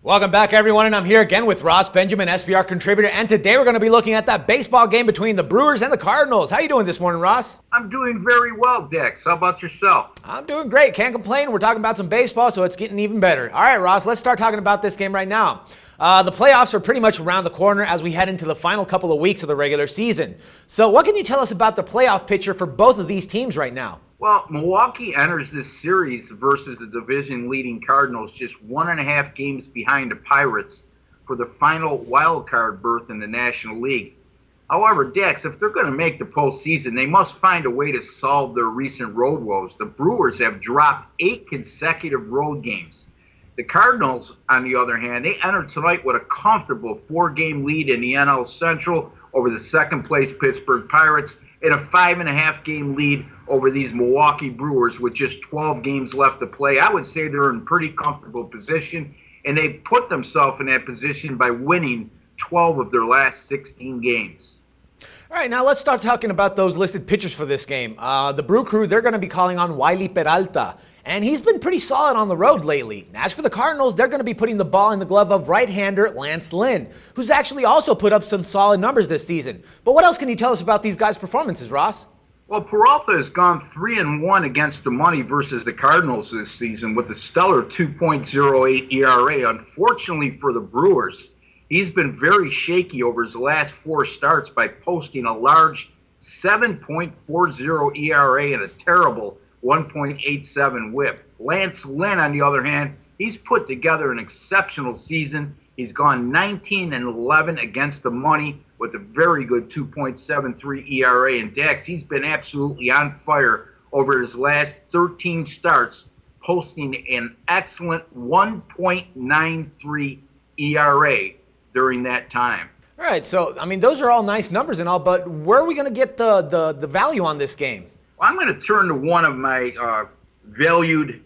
Welcome back, everyone, and I'm here again with Ross Benjamin, SBR contributor, and today we're going to be looking at that baseball game between the Brewers and the Cardinals. How you doing this morning, Ross? I'm doing very well, Dex. How about yourself? I'm doing great. Can't complain. We're talking about some baseball, so it's getting even better. All right, Ross, let's start talking about this game right now. The playoffs are pretty much around the corner as we head into the final couple of weeks of the regular season. So what can you tell us about the playoff picture for both of these teams right now? Well, Milwaukee enters this series versus the division-leading Cardinals just 1.5 games behind the Pirates for the final wild card berth in the National League. However, Dex, if they're going to make the postseason, they must find a way to solve their recent road woes. The Brewers have dropped 8 consecutive road games. The Cardinals, on the other hand, they entered tonight with a comfortable 4-game lead in the NL Central over the second-place Pittsburgh Pirates and a 5.5-game lead over these Milwaukee Brewers with just 12 games left to play. I would say they're in pretty comfortable position, and they put themselves in that position by winning 12 of their last 16 games. All right, now let's start talking about those listed pitchers for this game. The Brew Crew, they're going to be calling on Wiley Peralta, and he's been pretty solid on the road lately. As for the Cardinals, they're going to be putting the ball in the glove of right-hander Lance Lynn, who's actually also put up some solid numbers this season. But what else can you tell us about these guys' performances, Ross? Well, Peralta has gone 3-1 against the money versus the Cardinals this season with a stellar 2.08 ERA. Unfortunately for the Brewers, he's been very shaky over his last 4 starts by posting a large 7.40 ERA and a terrible 1.87 whip. Lance Lynn, on the other hand, he's put together an exceptional season. He's gone 19-11 against the money with a very good 2.73 ERA. And Dax, he's been absolutely on fire over his last 13 starts, posting an excellent 1.93 ERA during that time. All right, so, I mean, those are all nice numbers and all, but where are we going to get the value on this game? Well, I'm going to turn to one of my valued,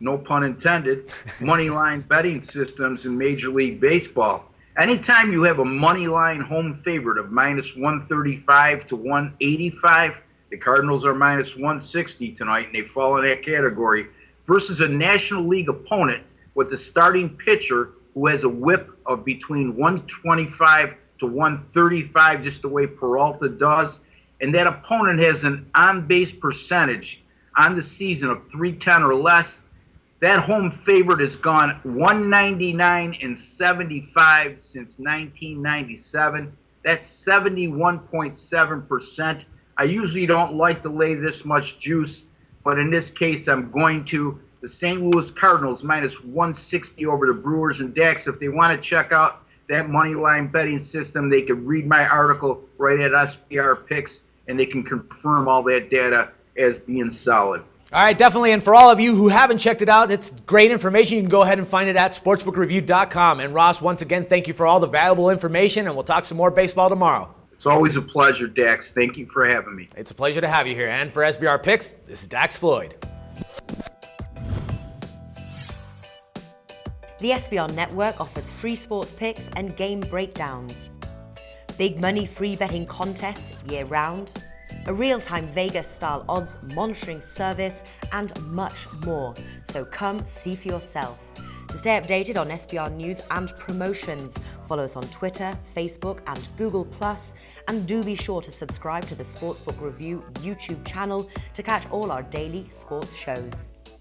no pun intended, money line betting systems in Major League Baseball. Anytime you have a money line home favorite of minus 135 to 185, the Cardinals are minus 160 tonight, and they fall in that category, versus a National League opponent with the starting pitcher who has a whip of between 125 to 135, just the way Peralta does. And that opponent has an on-base percentage on the season of .310 or less. That home favorite has gone 199-75 since 1997. That's 71.7%. I usually don't like to lay this much juice, but in this case I'm going to. The St. Louis Cardinals minus 160 over the Brewers. And Dax, if they want to check out that money line betting system, they can read my article right at SBR Picks, and they can confirm all that data as being solid. All right, definitely. And for all of you who haven't checked it out, it's great information. You can go ahead and find it at sportsbookreview.com. And Ross, once again, thank you for all the valuable information, and we'll talk some more baseball tomorrow. It's always a pleasure, Dax. Thank you for having me. It's a pleasure to have you here. And for SBR Picks, this is Dax Floyd. The SBR Network offers free sports picks and game breakdowns, big money free betting contests year-round, a real-time Vegas-style odds monitoring service, and much more. So come see for yourself. To stay updated on SBR news and promotions, follow us on Twitter, Facebook, and Google+, and do be sure to subscribe to the Sportsbook Review YouTube channel to catch all our daily sports shows.